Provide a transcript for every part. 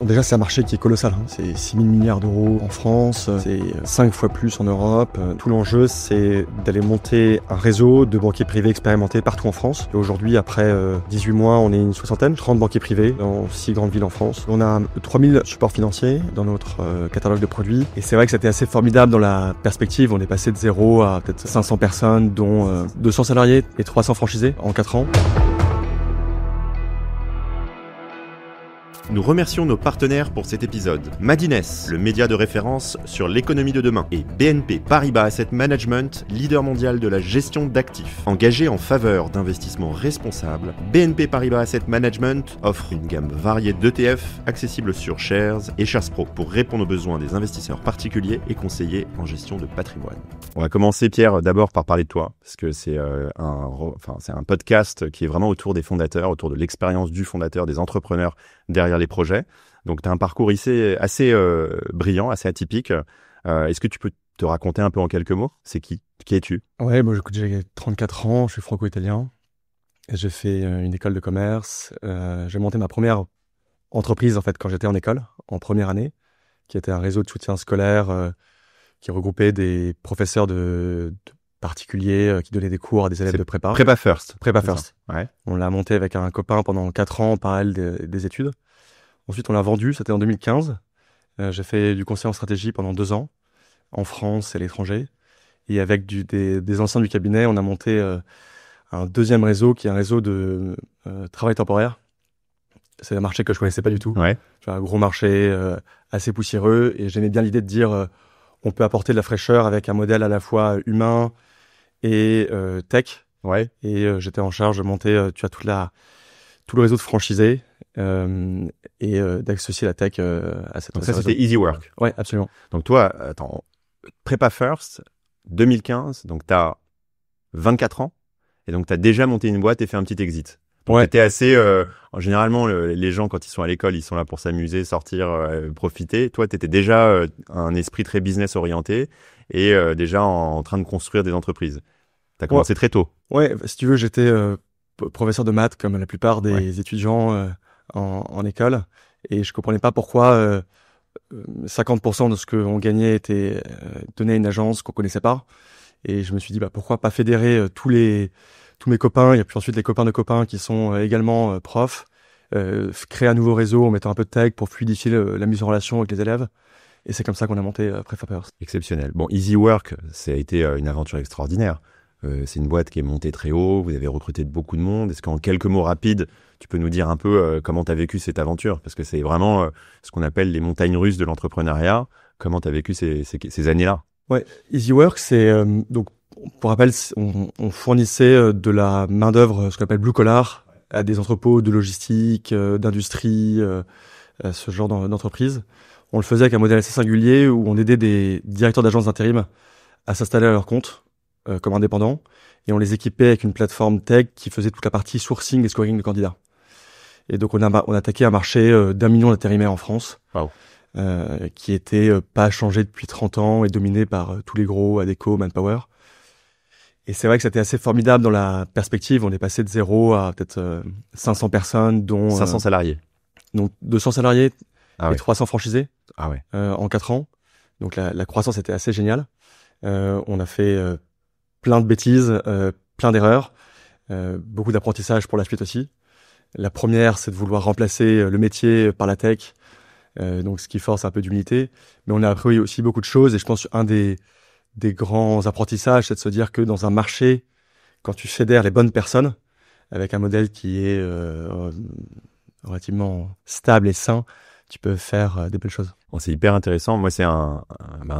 Déjà, c'est un marché qui est colossal. C'est 6 000 milliards d'euros en France, c'est 5 fois plus en Europe. Tout l'enjeu, c'est d'aller monter un réseau de banquiers privés expérimentés partout en France. Et aujourd'hui, après 18 mois, on est une soixantaine, 30 banquiers privés dans 6 grandes villes en France. On a 3000 supports financiers dans notre catalogue de produits. Et c'est vrai que c'était assez formidable dans la perspective. On est passé de 0 à peut-être 500 personnes, dont 200 salariés et 300 franchisés en 4 ans. Nous remercions nos partenaires pour cet épisode. Madines, le média de référence sur l'économie de demain. Et BNP Paribas Asset Management, leader mondial de la gestion d'actifs. Engagé en faveur d'investissements responsables, BNP Paribas Asset Management offre une gamme variée d'ETF accessibles sur Shares et Shares Pro pour répondre aux besoins des investisseurs particuliers et conseillers en gestion de patrimoine. On va commencer, Pierre, d'abord par parler de toi, parce que c'est un podcast qui est vraiment autour des fondateurs, autour de l'expérience du fondateur, des entrepreneurs derrière les projets. Donc, tu as un parcours ici assez brillant, assez atypique. Est-ce que tu peux te raconter un peu en quelques mots ? C'est qui ? Qui es-tu ? Ouais, moi j'ai 34 ans, je suis franco-italien. J'ai fait une école de commerce. J'ai monté ma première entreprise en fait quand j'étais en école, en première année, qui était un réseau de soutien scolaire qui regroupait des professeurs de particuliers qui donnaient des cours à des élèves de prépa. Prépa First. Prépa First. Ouais. On l'a monté avec un copain pendant 4 ans en parallèle des études. Ensuite, on l'a vendu, c'était en 2015. J'ai fait du conseil en stratégie pendant 2 ans, en France et à l'étranger. Et avec des anciens du cabinet, on a monté un deuxième réseau qui est un réseau de travail temporaire. C'est un marché que je connaissais pas du tout. Ouais. C'est un gros marché assez poussiéreux et j'aimais bien l'idée de dire on peut apporter de la fraîcheur avec un modèle à la fois humain et tech. Ouais. Et j'étais en charge de monter tout le réseau de franchisés et d'associer la tech à cette. Donc ça, c'était Easy Work. Ouais, absolument. Donc toi, attends, Prépa First, 2015, donc tu as 24 ans et donc tu as déjà monté une boîte et fait un petit exit. Donc t'étais assez... généralement, les gens, quand ils sont à l'école, ils sont là pour s'amuser, sortir, profiter. Toi, tu étais déjà un esprit très business orienté et déjà en train de construire des entreprises. Tu as commencé très tôt. Ouais, si tu veux, j'étais professeur de maths comme la plupart des étudiants en école et je comprenais pas pourquoi 50% de ce qu'on gagnait était donné à une agence qu'on connaissait pas. Et je me suis dit, pourquoi pas fédérer tous mes copains et puis ensuite les copains de copains qui sont également profs, créer un nouveau réseau en mettant un peu de tech pour fluidifier la mise en relation avec les élèves. Et c'est comme ça qu'on a monté Prépa First. Exceptionnel. Bon, Easy Work, ça a été une aventure extraordinaire. C'est une boîte qui est montée très haut, vous avez recruté beaucoup de monde. Est-ce qu'en quelques mots rapides, tu peux nous dire un peu comment tu as vécu cette aventure ? Parce que c'est vraiment ce qu'on appelle les montagnes russes de l'entrepreneuriat. Comment tu as vécu ces années-là ? Ouais, Easy Work, c'est donc pour rappel, on fournissait de la main-d'œuvre, ce qu'on appelle blue collar, à des entrepôts de logistique, d'industrie, à ce genre d'entreprise. On le faisait avec un modèle assez singulier où on aidait des directeurs d'agences d'intérim à s'installer à leur compte comme indépendants et on les équipait avec une plateforme tech qui faisait toute la partie sourcing et scoring de candidats. Et donc on a attaqué un marché d'1 million d'intérimaires en France. Wow. Qui était pas changé depuis 30 ans et dominé par tous les gros, Adecco, Manpower. Et c'est vrai que c'était assez formidable dans la perspective. On est passé de 0 à peut-être 500 personnes, dont 500 salariés. Donc 200 salariés et ouais. 300 franchisés ouais. En 4 ans. Donc la croissance était assez géniale. On a fait plein de bêtises, plein d'erreurs, beaucoup d'apprentissage pour la suite aussi. La première, c'est de vouloir remplacer le métier par la tech. Donc ce qui force un peu d'humilité, mais on a appris aussi beaucoup de choses et je pense un des grands apprentissages, c'est de se dire que dans un marché, quand tu fédères les bonnes personnes avec un modèle qui est relativement stable et sain, tu peux faire des belles choses. Bon, c'est hyper intéressant. Moi, c'est un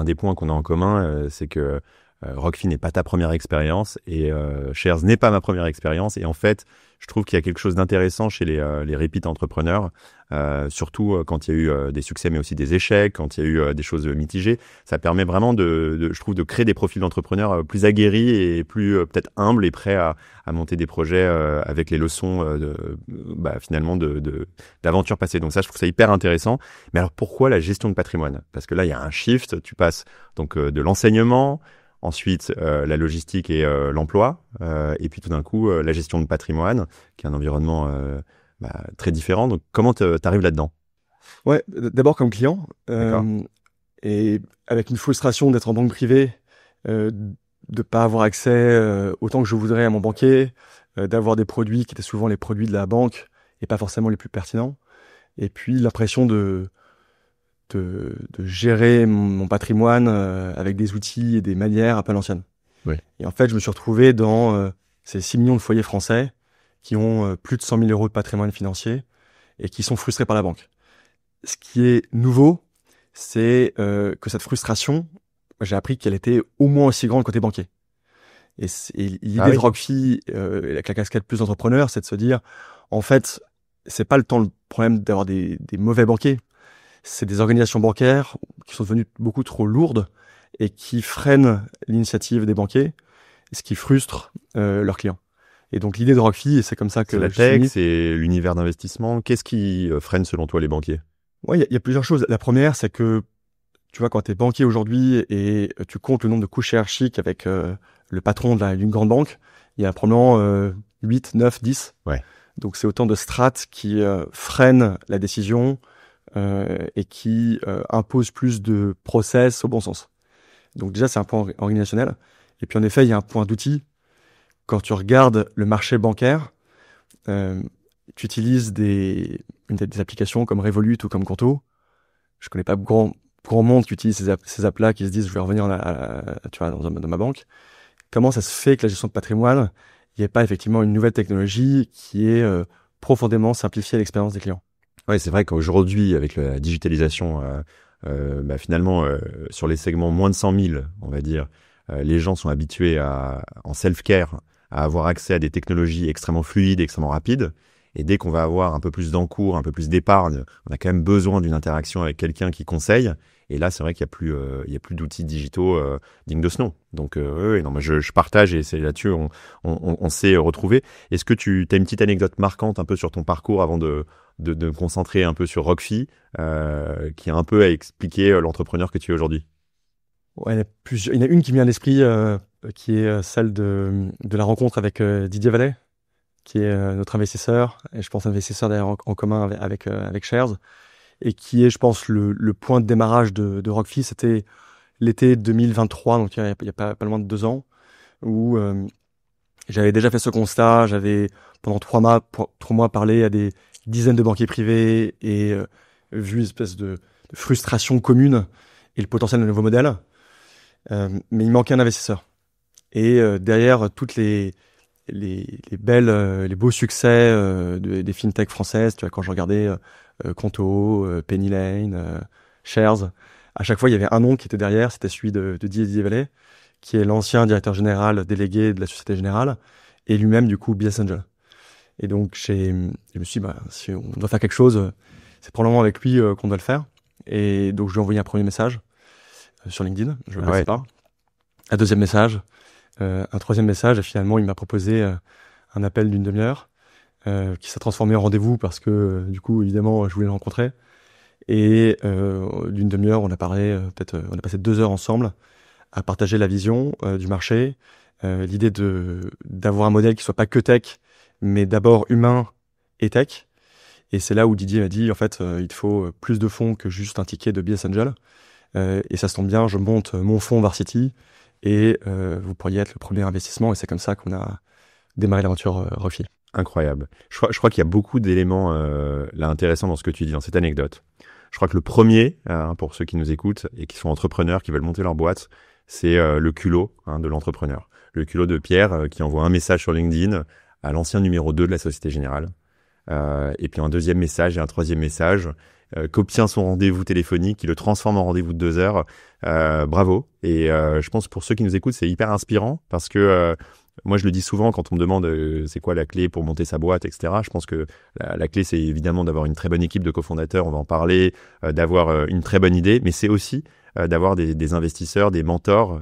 des points qu'on a en commun, c'est que Rockfin n'est pas ta première expérience et Shares n'est pas ma première expérience. Et en fait, je trouve qu'il y a quelque chose d'intéressant chez les repeat entrepreneurs, surtout quand il y a eu des succès mais aussi des échecs, quand il y a eu des choses mitigées. Ça permet vraiment je trouve, de créer des profils d'entrepreneurs plus aguerris et plus peut-être humbles et prêts à monter des projets avec les leçons finalement d'aventures passées. Donc ça, je trouve ça hyper intéressant. Mais alors pourquoi la gestion de patrimoine ? Parce que là, il y a un shift. Tu passes donc de l'enseignement. Ensuite, la logistique et l'emploi, et puis tout d'un coup, la gestion de patrimoine, qui est un environnement très différent. Donc, comment t'arrives là-dedans ? Ouais, d'abord comme client, D'accord. et avec une frustration d'être en banque privée, de pas avoir accès autant que je voudrais à mon banquier, d'avoir des produits qui étaient souvent les produits de la banque et pas forcément les plus pertinents. Et puis l'impression de gérer mon patrimoine avec des outils et des manières un peu à l'ancienne. Oui. Et en fait, je me suis retrouvé dans ces 6 millions de foyers français qui ont plus de 100 000 euros de patrimoine financier et qui sont frustrés par la banque. Ce qui est nouveau, c'est que cette frustration, j'ai appris qu'elle était au moins aussi grande côté banquier. Et l'idée de Rockfi, avec la casquette plus entrepreneur, c'est de se dire, en fait, c'est pas le problème d'avoir des mauvais banquiers. C'est des organisations bancaires qui sont devenues beaucoup trop lourdes et qui freinent l'initiative des banquiers, ce qui frustre leurs clients. Et donc l'idée de Rockfi, et c'est comme ça que c'est la tech, c'est l'univers d'investissement. Qu'est-ce qui freine selon toi les banquiers? Ouais, il y a plusieurs choses. La première, c'est que tu vois, quand tu es banquier aujourd'hui et tu comptes le nombre de couches hiérarchiques avec le patron d'une grande banque, il y a probablement 8, 9, 10. Ouais. Donc c'est autant de strates qui freinent la décision et qui imposent plus de process au bon sens. Donc déjà, c'est un point organisationnel. Et puis en effet, il y a un point d'outil. Quand tu regardes le marché bancaire, tu utilises des applications comme Revolut ou comme Conto. Je connais pas grand monde qui utilise ces apps-là, qui se disent je vais revenir tu vois, dans ma banque. Comment ça se fait que la gestion de patrimoine, il n'y ait pas effectivement une nouvelle technologie qui est profondément simplifiée l'expérience des clients? Ouais, c'est vrai qu'aujourd'hui, avec la digitalisation, finalement, sur les segments moins de 100 000, on va dire, les gens sont habitués en self-care à avoir accès à des technologies extrêmement fluides, extrêmement rapides. Et dès qu'on va avoir un peu plus d'encours, un peu plus d'épargne, on a quand même besoin d'une interaction avec quelqu'un qui conseille. Et là, c'est vrai qu'il y a plus d'outils digitaux dignes de ce nom. Donc, non, moi, je partage et c'est là-dessus on s'est retrouvé. Est-ce que tu as une petite anecdote marquante un peu sur ton parcours avant de me concentrer un peu sur Rockfi, qui a un peu à expliquer l'entrepreneur que tu es aujourd'hui? Ouais, il y en a une qui me vient à l'esprit, qui est celle de la rencontre avec Didier Vallet, qui est notre investisseur, et je pense investisseur d'ailleurs en commun avec Shares, et qui est, je pense, le point de démarrage de Rockfi. C'était l'été 2023, donc il y a pas loin de 2 ans, où j'avais déjà fait ce constat. J'avais pendant 3 mois parlé à des dizaines de banquiers privés et vu une espèce de frustration commune et le potentiel de nouveaux modèles. Mais il manquait un investisseur. Et derrière toutes les beaux succès des fintech françaises, tu vois, quand je regardais Conto, Penny Lane, Shares, à chaque fois il y avait un nom qui était derrière, c'était celui de Didier Vallet, qui est l'ancien directeur général délégué de la Société Générale, et lui-même du coup Business Angel. Et donc je me suis dit, si on doit faire quelque chose, c'est probablement avec lui qu'on doit le faire. Et donc je lui ai envoyé un premier message sur LinkedIn, je ne le sais pas. Un deuxième message, un troisième message, et finalement il m'a proposé un appel d'une demi-heure qui s'est transformé en rendez-vous parce que du coup évidemment je voulais le rencontrer. Et d'une demi-heure, on a passé 2 heures ensemble à partager la vision du marché, l'idée d'avoir un modèle qui soit pas que tech, mais d'abord humain et tech. Et c'est là où Didier m'a dit, en fait, il te faut plus de fonds que juste un ticket de Business Angel. Et ça se tombe bien, je monte mon fonds Varsity et vous pourriez être le premier investissement. Et c'est comme ça qu'on a démarré l'aventure Rockfi. Incroyable. Je crois qu'il y a beaucoup d'éléments là intéressants dans ce que tu dis, dans cette anecdote. Je crois que le premier, pour ceux qui nous écoutent et qui sont entrepreneurs, qui veulent monter leur boîte, c'est le culot de l'entrepreneur. Le culot de Pierre qui envoie un message sur LinkedIn à l'ancien numéro 2 de la Société Générale. Et puis un deuxième message et un troisième message qu'obtient son rendez-vous téléphonique, qui le transforme en rendez-vous de 2 heures. Bravo. Et je pense pour ceux qui nous écoutent, c'est hyper inspirant parce que moi, je le dis souvent quand on me demande c'est quoi la clé pour monter sa boîte, etc. Je pense que la clé, c'est évidemment d'avoir une très bonne équipe de cofondateurs, on va en parler, d'avoir une très bonne idée, mais c'est aussi d'avoir des investisseurs, des mentors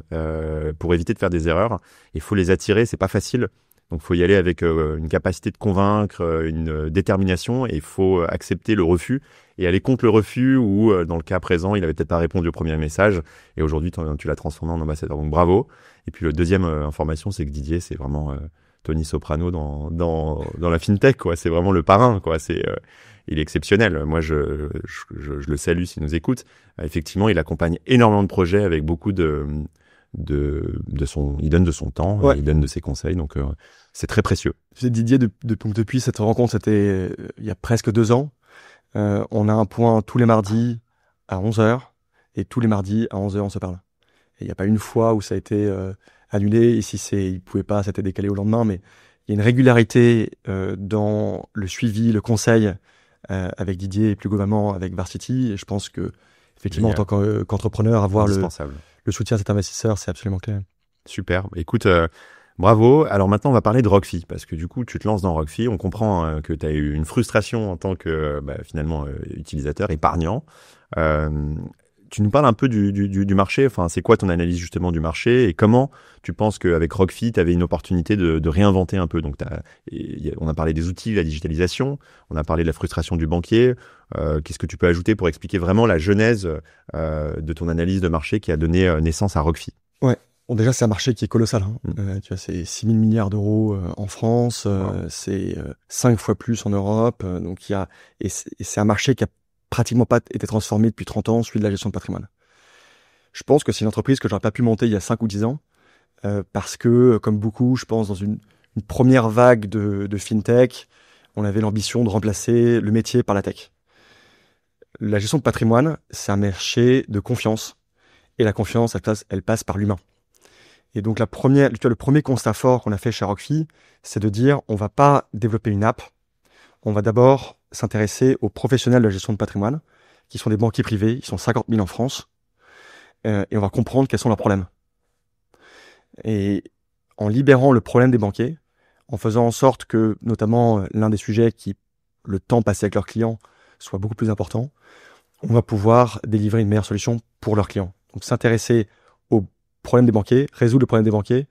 pour éviter de faire des erreurs. Il faut les attirer, c'est pas facile. Donc, il faut y aller avec une capacité de convaincre, une détermination, et il faut accepter le refus et aller contre le refus ou, dans le cas présent, il avait peut-être pas répondu au premier message et aujourd'hui, tu l'as transformé en ambassadeur. Donc, bravo. Et puis, le deuxième information, c'est que Didier, c'est vraiment Tony Soprano dans la fintech, quoi. C'est vraiment le parrain, quoi. Il est exceptionnel. Moi, je le salue s'il nous écoute. Effectivement, il accompagne énormément de projets avec beaucoup il donne de son temps, Ouais. il donne de ses conseils, donc c'est très précieux. C'est Didier, depuis cette rencontre, c'était il y a presque 2 ans. On a un point tous les mardis à 11h, et tous les mardis à 11h, on se parle. Et il n'y a pas une fois où ça a été annulé, et si il pouvait pas, ça a été décalé au lendemain, mais il y a une régularité dans le suivi, le conseil avec Didier et plus globalement avec Varsity. Et je pense que, effectivement, Génial. en tant qu'entrepreneur, avoir Indispensable. le soutien de cet investisseur, c'est absolument clé. Super. Écoute, bravo. Alors maintenant, on va parler de Rockfi, parce que du coup, tu te lances dans Rockfi. On comprend que tu as eu une frustration en tant que finalement utilisateur, épargnant. Tu nous parles un peu du marché. Enfin, c'est quoi ton analyse justement du marché et comment tu penses qu'avec Rockfi, tu avais une opportunité de réinventer un peu. Donc, on a parlé des outils, la digitalisation, on a parlé de la frustration du banquier. Qu'est-ce que tu peux ajouter pour expliquer vraiment la genèse de ton analyse de marché qui a donné naissance à Rockfi? Ouais. Bon, déjà, c'est un marché qui est colossal. Tu vois, c'est 6 000 milliards d'euros en France. Wow. C'est 5 fois plus en Europe. Donc, et c'est un marché qui a pratiquement pas été transformé depuis 30 ans, celui de la gestion de patrimoine. Je pense que c'est une entreprise que j'aurais pas pu monter il y a 5 ou 10 ans, parce que, comme beaucoup, je pense, dans une première vague de fintech, on avait l'ambition de remplacer le métier par la tech. La gestion de patrimoine, c'est un marché de confiance. Et la confiance, elle passe par l'humain. Et donc, tu vois, le premier constat fort qu'on a fait chez Rockfi, c'est de dire, on va pas développer une app. On va d'abord s'intéresser aux professionnels de la gestion de patrimoine, qui sont des banquiers privés. Ils sont 50 000 en France. Et on va comprendre quels sont leurs problèmes. Et en libérant le problème des banquiers, en faisant en sorte que, notamment, l'un des sujets le temps passé avec leurs clients, soit beaucoup plus important, on va pouvoir délivrer une meilleure solution pour leurs clients. Donc, s'intéresser aux problèmes des banquiers, résoudre le problème des banquiers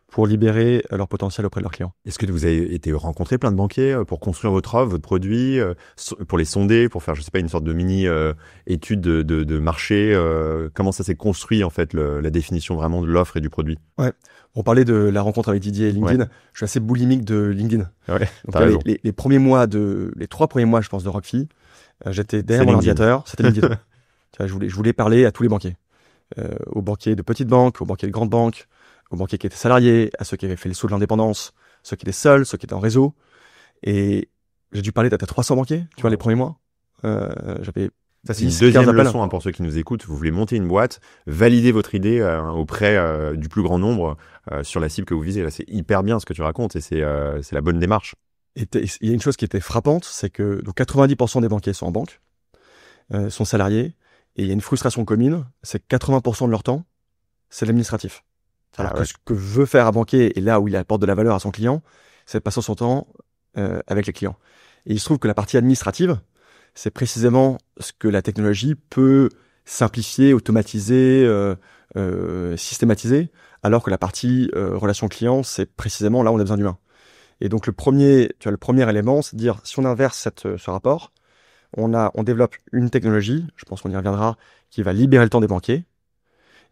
pour libérer leur potentiel auprès de leurs clients. Est-ce que vous avez été rencontrer plein de banquiers pour construire votre offre, votre produit, pour les sonder, pour faire, je sais pas, une sorte de mini étude de marché? Comment ça s'est construit, en fait, la définition vraiment de l'offre et du produit? Ouais. On parlait de la rencontre avec Didier et LinkedIn. Ouais. Je suis assez boulimique de LinkedIn. Ouais, Donc, t'as raison. les 3 premiers mois, je pense, de Rockfi, j'étais derrière C'est mon LinkedIn. ordinateur. C'était LinkedIn. Tu vois, je voulais parler à tous les banquiers. Aux banquiers de petites banques, aux banquiers de grandes banques, aux banquiers qui étaient salariés, à ceux qui avaient fait le saut de l'indépendance, ceux qui étaient seuls, ceux qui étaient en réseau. Et j'ai dû parler peut-être à 300 banquiers, tu vois, les premiers mois. J'avais Ça, c'est une 10, deuxième 15 appels. leçon pour ceux qui nous écoutent. Vous voulez monter une boîte, valider votre idée auprès du plus grand nombre sur la cible que vous visez. Là, c'est hyper bien ce que tu racontes et c'est la bonne démarche. Et il y a une chose qui était frappante, c'est que donc 90% des banquiers sont en banque, sont salariés, et il y a une frustration commune, c'est que 80% de leur temps, c'est l'administratif. Alors que ce que veut faire un banquier, et là où il apporte de la valeur à son client, c'est de passer son temps avec les clients. Et il se trouve que la partie administrative, c'est précisément ce que la technologie peut simplifier, automatiser, systématiser, alors que la partie relation client, c'est précisément là où on a besoin d'humain. Et donc le premier élément, c'est de dire, si on inverse ce rapport, on développe une technologie, je pense qu'on y reviendra, qui va libérer le temps des banquiers,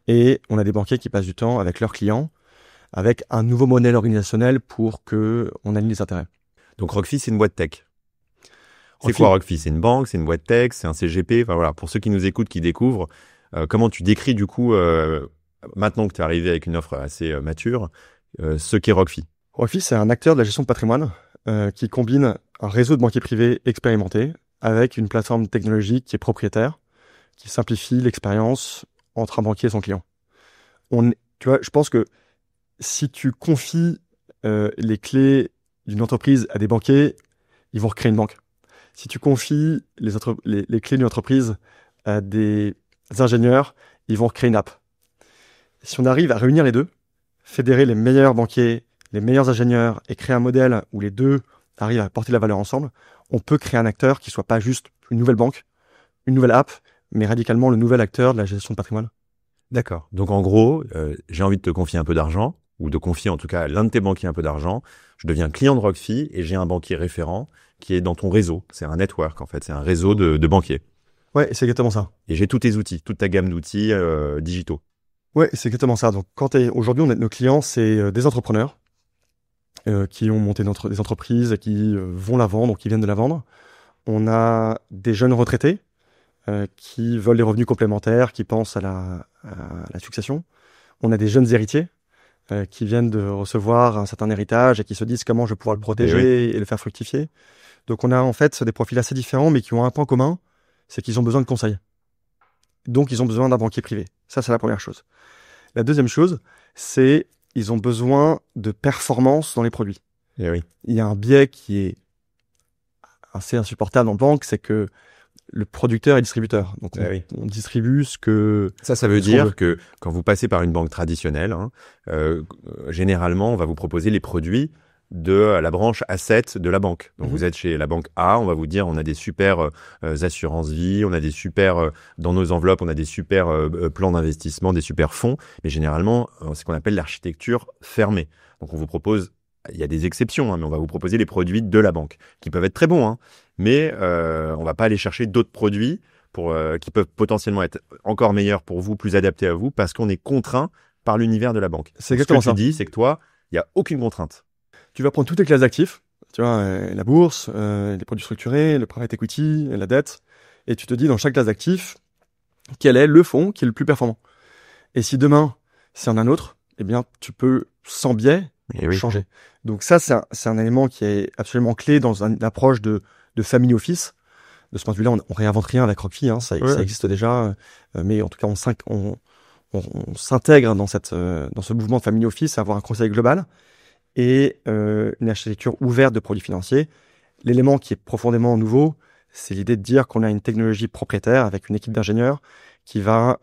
et on a des banquiers qui passent du temps avec leurs clients, avec un nouveau modèle organisationnel pour que on aligne les intérêts. Donc Rockfi, c'est une boîte tech. C'est quoi Rockfi? C'est une banque, c'est une boîte tech, c'est un CGP. Enfin voilà, pour ceux qui nous écoutent, qui découvrent, comment tu décris du coup, maintenant que tu es arrivé avec une offre assez mature, ce qu'est Rockfi? Rockfi, c'est un acteur de la gestion de patrimoine qui combine un réseau de banquiers privés expérimentés avec une plateforme technologique qui est propriétaire, qui simplifie l'expérience entre un banquier et son client. Tu vois, je pense que si tu confies les clés d'une entreprise à des banquiers, ils vont recréer une banque. Si tu confies les clés d'une entreprise à des ingénieurs, ils vont recréer une app. Si on arrive à réunir les deux, fédérer les meilleurs banquiers, les meilleurs ingénieurs et créer un modèle où les deux arrivent à porter la valeur ensemble, on peut créer un acteur qui soit pas juste une nouvelle banque, une nouvelle app, mais radicalement le nouvel acteur de la gestion de patrimoine. D'accord. Donc en gros, j'ai envie de te confier un peu d'argent, ou de confier en tout cas à l'un de tes banquiers un peu d'argent. Je deviens client de Rockfi et j'ai un banquier référent qui est dans ton réseau. C'est un network en fait, c'est un réseau de banquiers. Ouais, c'est exactement ça. Et j'ai tous tes outils, toute ta gamme d'outils digitaux. Ouais, c'est exactement ça. Donc aujourd'hui, nos clients, c'est des entrepreneurs qui ont monté des entreprises, qui vont la vendre ou qui viennent de la vendre. On a des jeunes retraités qui veulent des revenus complémentaires, qui pensent à la succession. On a des jeunes héritiers qui viennent de recevoir un certain héritage et qui se disent comment je vais pouvoir le protéger et le faire fructifier. Donc on a en fait des profils assez différents, mais qui ont un point commun, c'est qu'ils ont besoin de conseils. Donc ils ont besoin d'un banquier privé. Ça, c'est la première chose. La deuxième chose, c'est ils ont besoin de performance dans les produits. Et oui. Il y a un biais qui est assez insupportable en banque, c'est que le producteur et le distributeur. Donc on distribue ce que... Ça veut dire que quand vous passez par une banque traditionnelle, généralement, on va vous proposer les produits de la branche asset de la banque. Donc vous êtes chez la banque A, on va vous dire on a des super assurances vie, on a des super dans nos enveloppes, on a des super plans d'investissement, des super fonds, mais généralement c'est ce qu'on appelle l'architecture fermée. Donc on vous propose, il y a des exceptions, mais on va vous proposer les produits de la banque qui peuvent être très bons, mais on va pas aller chercher d'autres produits qui peuvent potentiellement être encore meilleurs pour vous, plus adaptés à vous, parce qu'on est contraint par l'univers de la banque. C'est exactement ça. Ce que tu dis, c'est que toi, il y a aucune contrainte. Tu vas prendre toutes les classes d'actifs, tu vois, la bourse, les produits structurés, le private equity, la dette, et tu te dis dans chaque classe d'actifs, quel est le fonds qui est le plus performant. Et si demain, c'est un autre, eh bien, tu peux, sans biais, changer. Donc ça, c'est un élément qui est absolument clé dans une approche de family office. De ce point de vue-là, on réinvente rien avec Rockfee, ça existe déjà, mais en tout cas, on s'intègre dans ce mouvement de family office, à avoir un conseil global et une architecture ouverte de produits financiers. L'élément qui est profondément nouveau, c'est l'idée de dire qu'on a une technologie propriétaire avec une équipe d'ingénieurs qui va,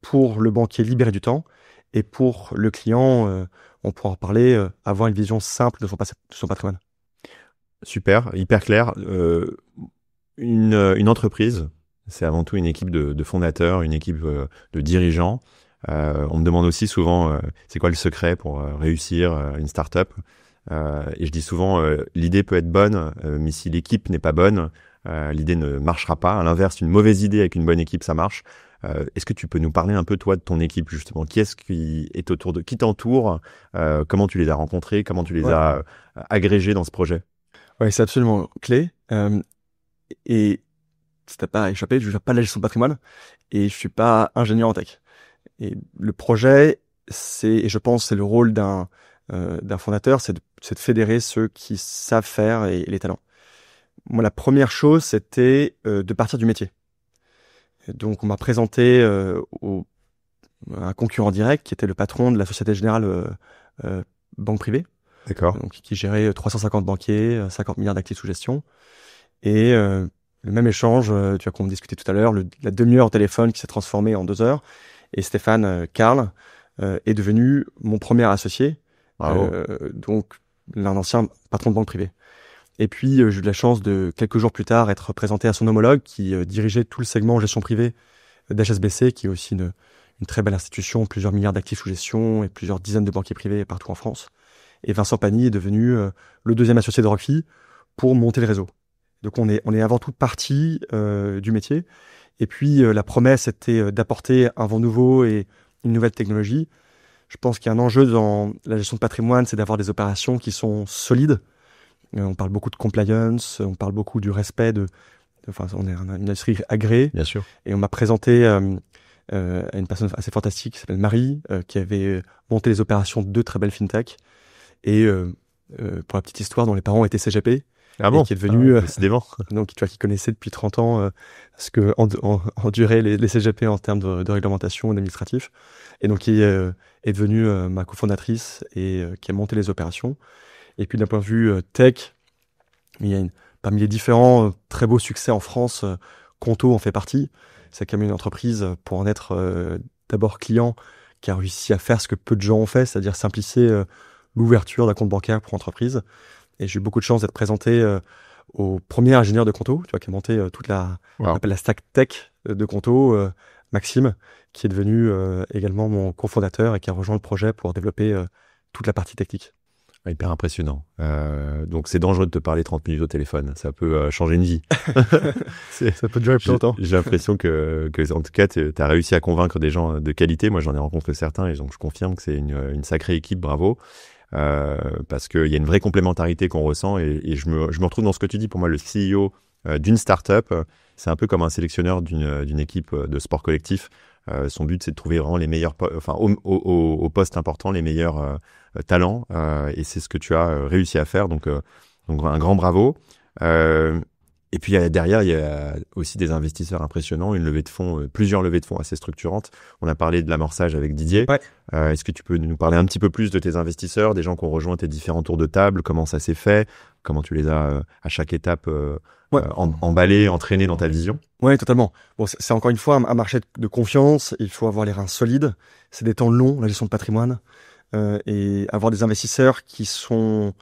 pour le banquier, libérer du temps, et pour le client, on pourra en parler, avoir une vision simple de son patrimoine. Super, hyper clair. Une entreprise, c'est avant tout une équipe de fondateurs, une équipe de dirigeants. On me demande aussi souvent, c'est quoi le secret pour réussir une start-up, et je dis souvent, l'idée peut être bonne, mais si l'équipe n'est pas bonne, l'idée ne marchera pas. À l'inverse, une mauvaise idée avec une bonne équipe, ça marche. Est-ce que tu peux nous parler un peu, toi, de ton équipe, justement? Qui est-ce qui est autour qui t'entoure? Comment tu les as rencontrés? Comment tu les as agrégés dans ce projet? Ouais, c'est absolument clé. Et si t'as pas échappé, je ne fais pas de la gestion de patrimoine et je suis pas ingénieur en tech. Et le projet, et je pense c'est le rôle d'un fondateur, c'est de fédérer ceux qui savent faire et les talents. Moi, la première chose, c'était de partir du métier. Et donc, on m'a présenté un concurrent direct qui était le patron de la Société Générale Banque Privée. D'accord. Donc, qui gérait 350 banquiers, 50 milliards d'actifs sous gestion. Et le même échange, tu vois, qu'on discutait tout à l'heure, la demi-heure au téléphone qui s'est transformée en 2 heures. Et Stéphane Carl est devenu mon premier associé. Donc, l'un ancien patron de banque privée. Et puis, j'ai eu de la chance de, quelques jours plus tard, être présenté à son homologue qui dirigeait tout le segment gestion privée d'HSBC, qui est aussi une très belle institution, plusieurs milliards d'actifs sous gestion et plusieurs dizaines de banquiers privés partout en France. Et Vincent Pagny est devenu le deuxième associé de Rockfee pour monter le réseau. Donc, on est avant tout partie du métier. Et puis, la promesse était d'apporter un vent nouveau et une nouvelle technologie. Je pense qu'il y a un enjeu dans la gestion de patrimoine, c'est d'avoir des opérations qui sont solides. On parle beaucoup de compliance, on parle beaucoup du respect on est une industrie agréée. Bien sûr. Et on m'a présenté une personne assez fantastique qui s'appelle Marie, qui avait monté les opérations de 2 très belles fintech. Et pour la petite histoire, dont les parents étaient CGP. Ah bon? Qui est devenu, décidément. Donc, tu vois, qui connaissait depuis 30 ans ce que enduraient les CGP en termes de réglementation et d'administratif. Et donc, qui est devenue ma cofondatrice et qui a monté les opérations. Et puis, d'un point de vue tech, il y a parmi les différents très beaux succès en France, Conto en fait partie. C'est quand même une entreprise, pour en être d'abord client, qui a réussi à faire ce que peu de gens ont fait, c'est-à-dire simplifier l'ouverture d'un compte bancaire pour entreprise. Et j'ai eu beaucoup de chance d'être présenté au premier ingénieur de Conto, tu vois, qui a monté toute on appelle la stack tech de Conto, Maxime, qui est devenu également mon cofondateur et qui a rejoint le projet pour développer toute la partie technique. Hyper impressionnant. Donc, c'est dangereux de te parler 30 minutes au téléphone. Ça peut changer une vie. Ça peut durer plus longtemps. J'ai l'impression que en tout cas, tu as réussi à convaincre des gens de qualité. Moi, j'en ai rencontré certains et donc je confirme que c'est une sacrée équipe. Bravo. parce qu'il y a une vraie complémentarité qu'on ressent et je me retrouve dans ce que tu dis. Pour moi, le CEO d'une startup, c'est un peu comme un sélectionneur d'une équipe de sport collectif. Son but, c'est de trouver vraiment les meilleurs, au poste important, les meilleurs talents, et c'est ce que tu as réussi à faire. Donc un grand bravo. Et puis derrière, il y a aussi des investisseurs impressionnants, une levée de fonds, plusieurs levées de fonds assez structurantes. On a parlé de l'amorçage avec Didier. Ouais. Est-ce que tu peux nous parler un petit peu plus de tes investisseurs, des gens qui ont rejoint tes différents tours de table, comment ça s'est fait, comment tu les as à chaque étape emballés, entraînés dans ta vision? Ouais, totalement. Bon, c'est encore une fois un marché de confiance. Il faut avoir les reins solides. C'est des temps longs, la gestion de patrimoine, et avoir des investisseurs qui sont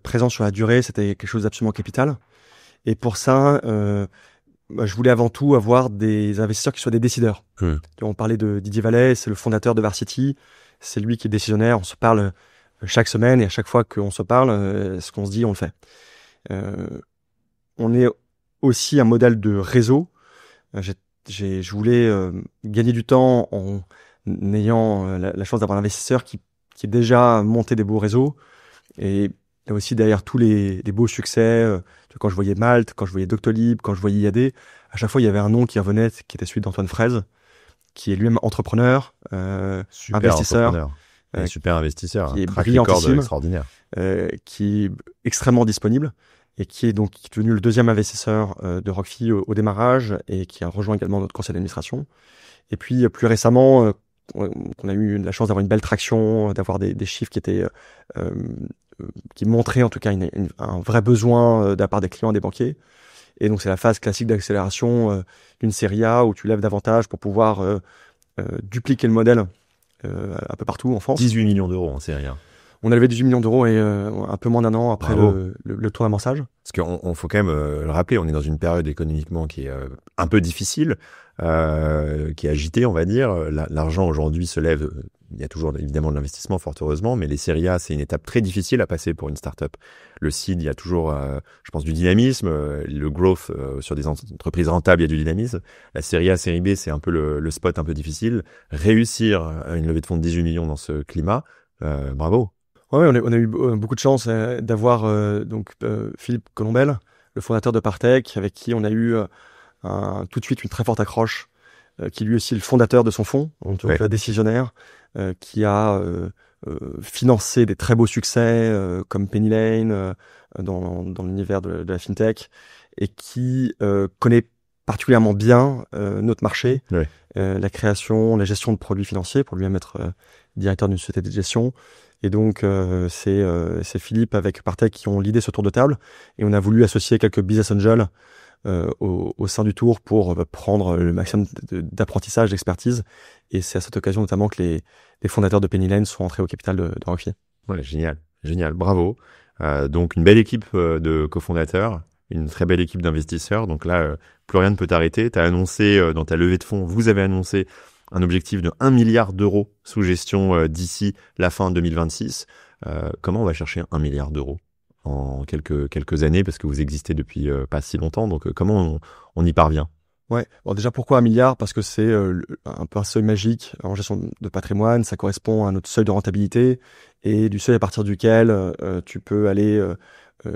présents sur la durée, c'était quelque chose d'absolument capital. Et pour ça, je voulais avant tout avoir des investisseurs qui soient des décideurs. On parlait de Didier Vallet, c'est le fondateur de Varsity. C'est lui qui est décisionnaire. On se parle chaque semaine et à chaque fois qu'on se parle, ce qu'on se dit, on le fait. On est aussi un modèle de réseau. Je voulais gagner du temps en ayant la chance d'avoir un investisseur qui est déjà monté des beaux réseaux. Et là aussi, derrière tous les beaux succès, quand je voyais Malte, quand je voyais Doctolib, quand je voyais IAD, à chaque fois, il y avait un nom qui revenait, qui était celui d'Antoine Fraise, qui est lui-même entrepreneur, investisseur. Super investisseur, qui est track record brillantissime, extraordinaire. qui est extrêmement disponible et qui est devenu le deuxième investisseur de Rockfi au démarrage et qui a rejoint également notre conseil d'administration. Et puis, plus récemment, on a eu la chance d'avoir une belle traction, d'avoir des chiffres qui montraient en tout cas un vrai besoin de la part des clients et des banquiers. Et donc, c'est la phase classique d'accélération d'une série A où tu lèves davantage pour pouvoir dupliquer le modèle un peu partout en France. 18 millions d'euros en série A. On a levé 18 millions d'euros et un peu moins d'un an après le tour d'amorçage. Parce qu'on faut quand même le rappeler, on est dans une période économiquement qui est un peu difficile, qui est agitée, on va dire. L'argent aujourd'hui se lève. Il y a toujours évidemment de l'investissement, fort heureusement, mais les séries A, c'est une étape très difficile à passer pour une start-up. Le seed, il y a toujours, je pense, du dynamisme. Le growth sur des entreprises rentables, il y a du dynamisme. La série A, série B, c'est un peu le spot un peu difficile. Réussir une levée de fonds de 18 millions dans ce climat, bravo. Ouais, on a eu beaucoup de chance d'avoir Philippe Colombel, le fondateur de Partech, avec qui on a eu tout de suite une très forte accroche, qui lui aussi est le fondateur de son fonds, donc décisionnaire, qui a financé des très beaux succès comme Penny Lane dans l'univers de la fintech et qui connaît particulièrement bien notre marché, la création, la gestion de produits financiers, pour lui-même être directeur d'une société de gestion. Et donc, c'est Philippe avec Partech qui ont l'idée ce tour de table. Et on a voulu associer quelques business angels au sein du tour pour prendre le maximum d'apprentissage, d'expertise. Et c'est à cette occasion notamment que les fondateurs de Penny Lane sont entrés au capital de Rockfi. Ouais, génial, bravo. Donc, une belle équipe de cofondateurs, une très belle équipe d'investisseurs. Donc là, plus rien ne peut t'arrêter. Tu as annoncé dans ta levée de fonds, vous avez annoncé un objectif de 1 milliard d'euros sous gestion d'ici la fin 2026. Comment on va chercher 1 milliard d'euros en quelques années, parce que vous existez depuis pas si longtemps, donc comment on y parvient? Ouais. Bon, déjà, pourquoi 1 milliard? Parce que c'est un peu un seuil magique en gestion de patrimoine. Ça correspond à notre seuil de rentabilité et du seuil à partir duquel tu peux aller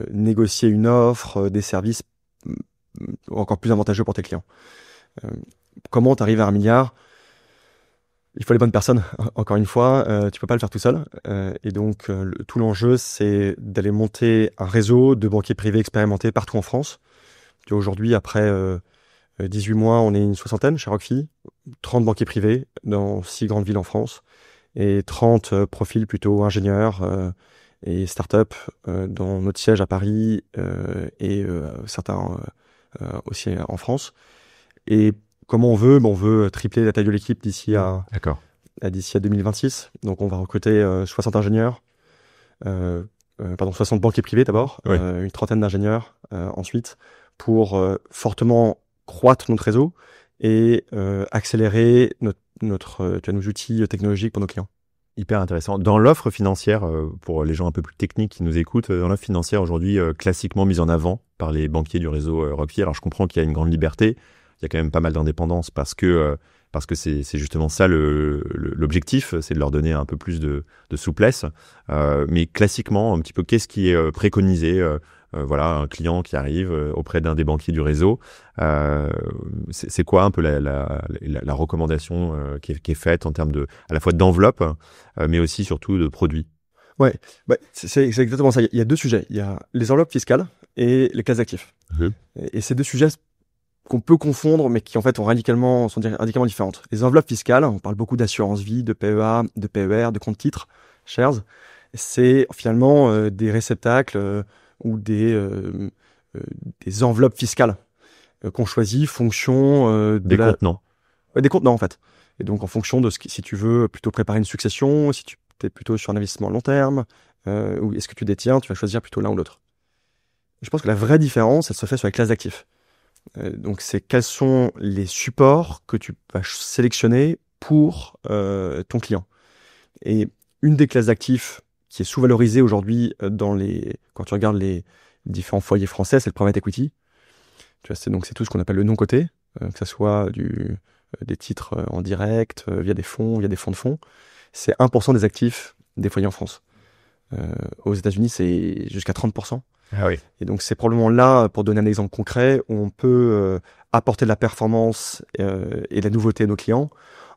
négocier une offre, des services encore plus avantageux pour tes clients. Comment tu arrives à 1 milliard? Il faut les bonnes personnes, encore une fois, tu peux pas le faire tout seul. Et donc, tout l'enjeu, c'est d'aller monter un réseau de banquiers privés expérimentés partout en France. Aujourd'hui, après 18 mois, on est une soixantaine chez Rockfi, 30 banquiers privés dans 6 grandes villes en France, et 30 profils plutôt ingénieurs et start-up dans notre siège à Paris et certains aussi en France. Et comment on veut? On veut tripler la taille de l'équipe d'ici à 2026. Donc, on va recruter 60 ingénieurs, 60 banquiers privés d'abord, une trentaine d'ingénieurs ensuite, pour fortement croître notre réseau et accélérer nos outils technologiques pour nos clients. Hyper intéressant. Dans l'offre financière, pour les gens un peu plus techniques qui nous écoutent, dans l'offre financière aujourd'hui classiquement mise en avant par les banquiers du réseau Rockfi, alors je comprends qu'il y a une grande liberté. Il y a quand même pas mal d'indépendance parce que parce que c'est justement ça l'objectif, c'est de leur donner un peu plus de souplesse. Mais classiquement, un petit peu, qu'est-ce qui est préconisé? Voilà, un client qui arrive auprès d'un des banquiers du réseau. C'est quoi un peu la recommandation qui est faite en termes à la fois d'enveloppe, mais aussi surtout de produits? Ouais, c'est exactement ça. Il y a deux sujets. Il y a les enveloppes fiscales et les classes d'actifs. Et ces deux sujets qu'on peut confondre, mais qui en fait sont radicalement différentes. Les enveloppes fiscales, on parle beaucoup d'assurance vie, de PEA, de PER, de compte titres, shares. C'est finalement des réceptacles ou des enveloppes fiscales qu'on choisit fonction des contenants. Des contenants en fait. Et donc en fonction de si tu veux plutôt préparer une succession, si tu es plutôt sur un investissement à long terme, ou est-ce que tu détiens, tu vas choisir plutôt l'un ou l'autre. Je pense que la vraie différence, elle se fait sur les classes d'actifs. Donc c'est quels sont les supports que tu vas sélectionner pour ton client. Et une des classes d'actifs qui est sous-valorisée aujourd'hui quand tu regardes les différents foyers français, c'est le private equity. Tu vois, c'est tout ce qu'on appelle le non-coté, que ce soit des titres en direct, via des fonds de fonds. C'est 1% des actifs des foyers en France. Aux États-Unis, c'est jusqu'à 30%. Ah oui. Et donc, c'est probablement là, pour donner un exemple concret, où on peut apporter de la performance et de la nouveauté à nos clients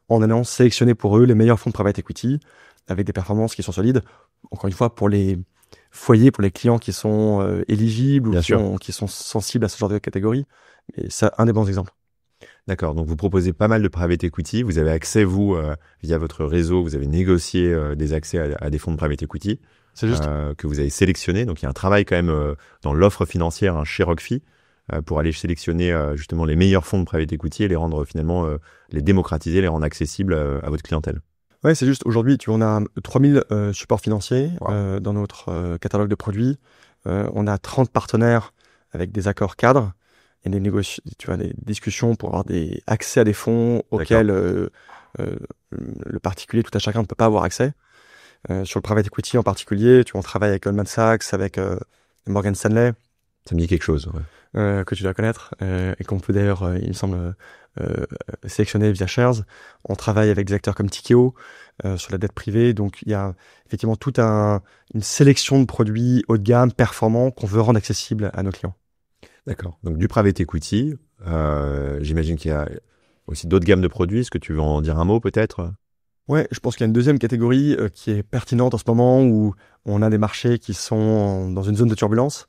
en allant sélectionner pour eux les meilleurs fonds de private equity avec des performances qui sont solides. Encore une fois, pour les foyers, pour les clients qui sont éligibles ou qui sont sensibles à ce genre de catégorie. Et c'est un des bons exemples. D'accord, donc vous proposez pas mal de private equity, vous avez accès, vous, via votre réseau, vous avez négocié des accès à des fonds de private equity. C'est juste. Que vous avez sélectionné. Donc il y a un travail quand même dans l'offre financière chez Rockfi pour aller sélectionner justement les meilleurs fonds de private equity et les rendre finalement, les démocratiser, les rendre accessibles à votre clientèle. Ouais, c'est juste. Aujourd'hui, on a 3000 supports financiers dans notre catalogue de produits. On a 30 partenaires avec des accords cadres. Il y a des discussions pour avoir accès à des fonds auxquels le particulier, tout à chacun ne peut pas avoir accès. Sur le private equity en particulier, on travaille avec Goldman Sachs, avec Morgan Stanley. Ça me dit quelque chose, ouais. Que tu dois connaître, et qu'on peut d'ailleurs, il me semble, sélectionner via Shares. On travaille avec des acteurs comme Tikeo sur la dette privée. Donc il y a effectivement toute une sélection de produits haut de gamme, performants, qu'on veut rendre accessibles à nos clients. D'accord. Donc du private equity, j'imagine qu'il y a aussi d'autres gammes de produits. Est-ce que tu veux en dire un mot peut-être ? Ouais, je pense qu'il y a une deuxième catégorie qui est pertinente en ce moment où on a des marchés qui sont dans une zone de turbulence,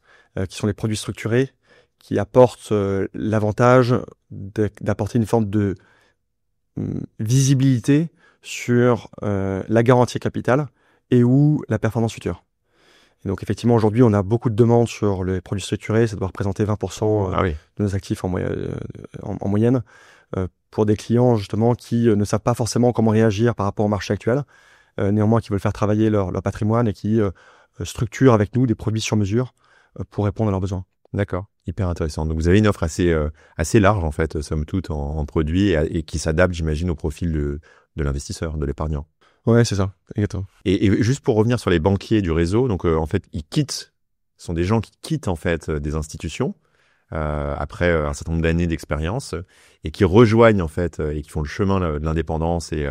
qui sont les produits structurés, qui apportent l'avantage d'apporter une forme de visibilité sur la garantie capital et ou la performance future. Et donc effectivement, aujourd'hui, on a beaucoup de demandes sur les produits structurés, ça doit représenter 20% de nos actifs en moyenne. Pour des clients justement qui ne savent pas forcément comment réagir par rapport au marché actuel, néanmoins qui veulent faire travailler leur patrimoine et qui structurent avec nous des produits sur mesure pour répondre à leurs besoins. D'accord, hyper intéressant. Donc vous avez une offre assez large en fait, somme toute, en produits et qui s'adapte, j'imagine, au profil de l'investisseur, de l'épargnant. Ouais, c'est ça, exactement. Et juste pour revenir sur les banquiers du réseau, donc en fait, ce sont des gens qui quittent en fait des institutions après un certain nombre d'années d'expérience et qui rejoignent en fait et qui font le chemin de l'indépendance et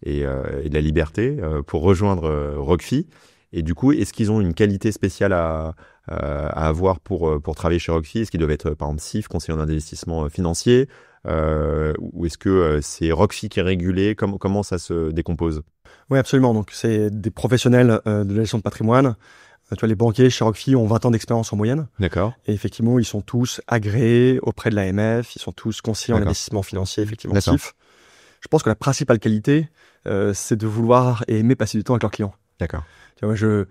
de la liberté pour rejoindre Rockfi. Et du coup, est-ce qu'ils ont une qualité spéciale à avoir pour travailler chez Rockfi? Est-ce qu'ils doivent être par exemple CIF, conseiller en investissement financier, ou est-ce que c'est Rockfi qui est régulé? Comment ça se décompose? Oui, absolument. Donc c'est des professionnels de la gestion de patrimoine. Tu vois, les banquiers chez Rockfi ont 20 ans d'expérience en moyenne. D'accord. Et effectivement, ils sont tous agréés auprès de l'AMF, ils sont tous conseillers en investissement financier, effectivement, CIF. Je pense que la principale qualité, c'est de vouloir et aimer passer du temps avec leurs clients. D'accord. Tu vois, je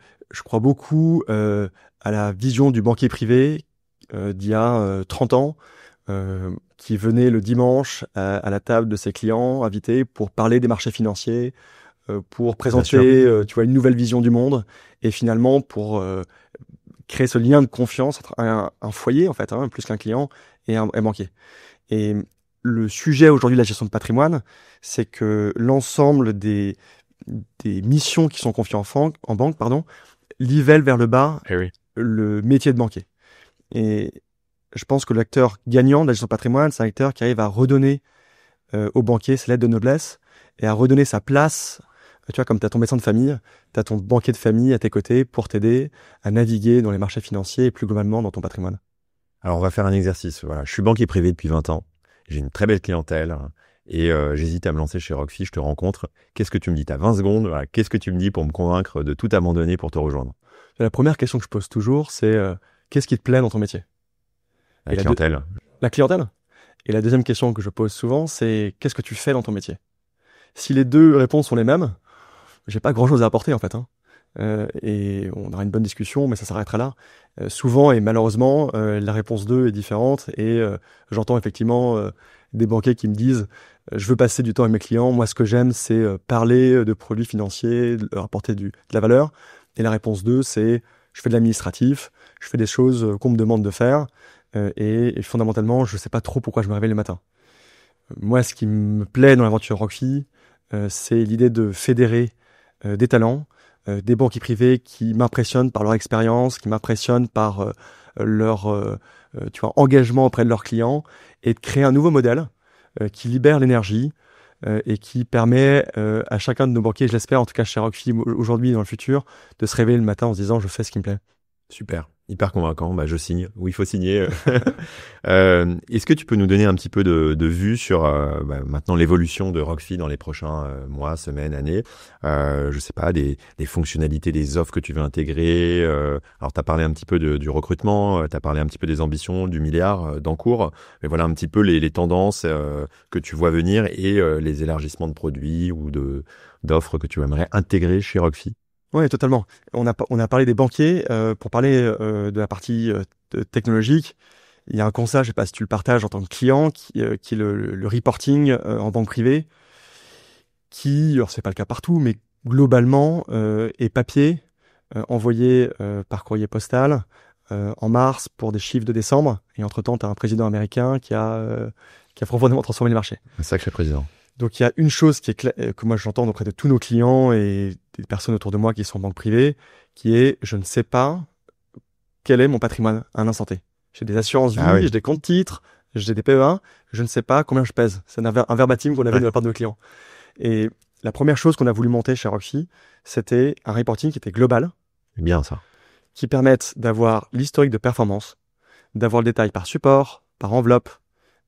crois beaucoup à la vision du banquier privé d'il y a 30 ans, qui venait le dimanche à la table de ses clients invités pour parler des marchés financiers, pour présenter tu vois, une nouvelle vision du monde et finalement pour créer ce lien de confiance entre un foyer en fait, plus qu'un client et un banquier. Et le sujet aujourd'hui de la gestion de patrimoine, c'est que l'ensemble des missions qui sont confiées en banque, nivellent vers le bas le métier de banquier. Et je pense que l'acteur gagnant de la gestion de patrimoine, c'est un acteur qui arrive à redonner au banquier ses lettres de noblesse et à redonner sa place. Tu vois, comme tu as ton médecin de famille, tu as ton banquier de famille à tes côtés pour t'aider à naviguer dans les marchés financiers et plus globalement dans ton patrimoine. Alors, on va faire un exercice. Voilà, je suis banquier privé depuis 20 ans. J'ai une très belle clientèle et j'hésite à me lancer chez Rockfi. Je te rencontre. Qu'est-ce que tu me dis? Tu as 20 secondes. Voilà. Qu'est-ce que tu me dis pour me convaincre de tout abandonner pour te rejoindre? La première question que je pose toujours, c'est qu'est-ce qui te plaît dans ton métier? La clientèle. La clientèle. Et la deuxième question que je pose souvent, c'est qu'est-ce que tu fais dans ton métier? Si les deux réponses sont les mêmes, j'ai pas grand-chose à apporter en fait. Et on aura une bonne discussion, mais ça s'arrêtera là. Souvent et malheureusement, la réponse 2 est différente et j'entends effectivement des banquiers qui me disent je veux passer du temps avec mes clients, moi ce que j'aime c'est parler de produits financiers, leur apporter de la valeur. Et la réponse 2 c'est je fais de l'administratif, je fais des choses qu'on me demande de faire et fondamentalement je sais pas trop pourquoi je me réveille le matin. Moi ce qui me plaît dans l'aventure Rockfi, c'est l'idée de fédérer des talents, des banquiers privés qui m'impressionnent par leur expérience, qui m'impressionnent par leur engagement auprès de leurs clients et de créer un nouveau modèle qui libère l'énergie et qui permet à chacun de nos banquiers, je l'espère en tout cas chez Rockfi aujourd'hui et dans le futur, de se réveiller le matin en se disant je fais ce qui me plaît. Super, hyper convaincant. Bah, je signe. Oui, il faut signer. Est-ce que tu peux nous donner un petit peu de vue sur maintenant l'évolution de Rockfi dans les prochains mois, semaines, années? Je sais pas, des fonctionnalités, des offres que tu veux intégrer. Alors, tu as parlé un petit peu du recrutement, tu as parlé un petit peu des ambitions, du milliard d'encours. Mais voilà un petit peu les tendances que tu vois venir et les élargissements de produits ou d'offres que tu aimerais intégrer chez Rockfi. Oui, totalement. On a parlé des banquiers. Pour parler de la partie technologique, il y a un constat, je ne sais pas si tu le partages en tant que client, qui est le reporting en banque privée, qui, alors c'est pas le cas partout, mais globalement est papier, envoyé par courrier postal en mars pour des chiffres de décembre. Et entre-temps, tu as un président américain qui a profondément transformé les marchés. Un sacré président. Donc il y a une chose qui est que moi j'entends auprès de tous nos clients et des personnes autour de moi qui sont en banque privée, qui est je ne sais pas quel est mon patrimoine à un instant T. J'ai des assurances vie, oui. j'ai des comptes titres, j'ai des PEA, je ne sais pas combien je pèse. C'est un verbatim qu'on avait de la part de nos clients. Et la première chose qu'on a voulu monter chez Rockfi, c'était un reporting qui était global. Bien ça. Qui permette d'avoir l'historique de performance, d'avoir le détail par support, par enveloppe,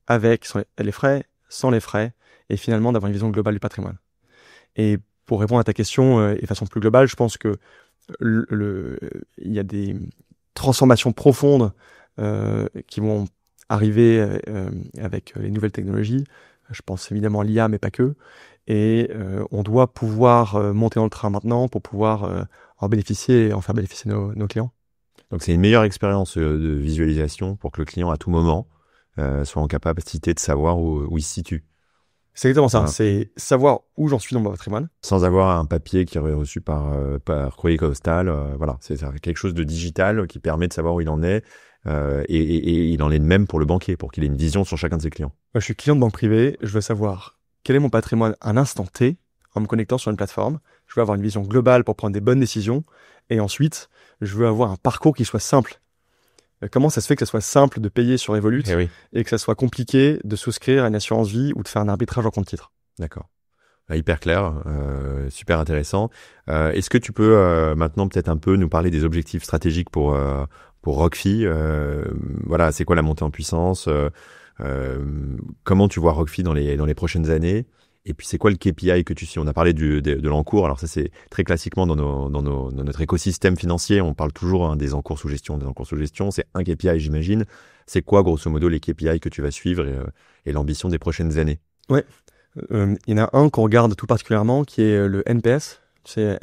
avec les frais, sans les frais, et finalement d'avoir une vision globale du patrimoine. Et pour répondre à ta question de façon plus globale, je pense que il y a des transformations profondes qui vont arriver avec les nouvelles technologies. Je pense évidemment à l'IA, mais pas que. Et on doit pouvoir monter dans le train maintenant pour pouvoir en bénéficier et en faire bénéficier nos clients. Donc c'est une meilleure expérience de visualisation pour que le client à tout moment soit en capacité de savoir où il se situe. C'est exactement ça, Voilà. c'est savoir où j'en suis dans mon patrimoine. Sans avoir un papier qui aurait reçu par courrier postal. Voilà, c'est quelque chose de digital qui permet de savoir où il en est. Et il en est de même pour le banquier, pour qu'il ait une vision sur chacun de ses clients. Moi, je suis client de banque privée, je veux savoir quel est mon patrimoine à l'instant T en me connectant sur une plateforme. Je veux avoir une vision globale pour prendre des bonnes décisions. Et ensuite, je veux avoir un parcours qui soit simple. Comment ça se fait que ça soit simple de payer sur Revolut et que ça soit compliqué de souscrire à une assurance vie ou de faire un arbitrage en compte titre? D'accord. Hyper clair, super intéressant. Est-ce que tu peux maintenant peut-être un peu nous parler des objectifs stratégiques pour Rockfi? Voilà, c'est quoi la montée en puissance? Comment tu vois Rockfi dans les prochaines années? Et puis c'est quoi le KPI que tu suis? On a parlé de l'encours. Alors ça c'est très classiquement dans notre écosystème financier, on parle toujours des encours sous gestion, des encours sous gestion. C'est un KPI, j'imagine. C'est quoi grosso modo les KPI que tu vas suivre et l'ambition des prochaines années? Ouais. Il y en a un qu'on regarde tout particulièrement qui est le NPS, c'est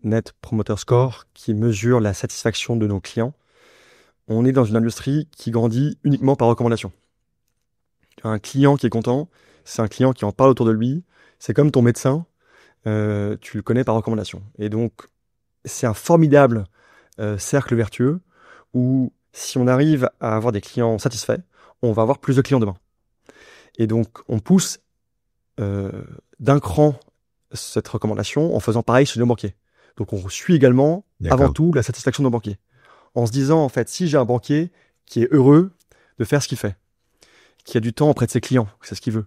Net Promoter Score, qui mesure la satisfaction de nos clients. On est dans une industrie qui grandit uniquement par recommandation. Un client qui est content, c'est un client qui en parle autour de lui, c'est comme ton médecin, tu le connais par recommandation. Et donc, c'est un formidable cercle vertueux où si on arrive à avoir des clients satisfaits, on va avoir plus de clients demain. Et donc, on pousse d'un cran cette recommandation en faisant pareil chez nos banquiers. Donc on suit également avant tout la satisfaction de nos banquiers. En se disant en fait si j'ai un banquier qui est heureux de faire ce qu'il fait, qui a du temps auprès de ses clients, c'est ce qu'il veut,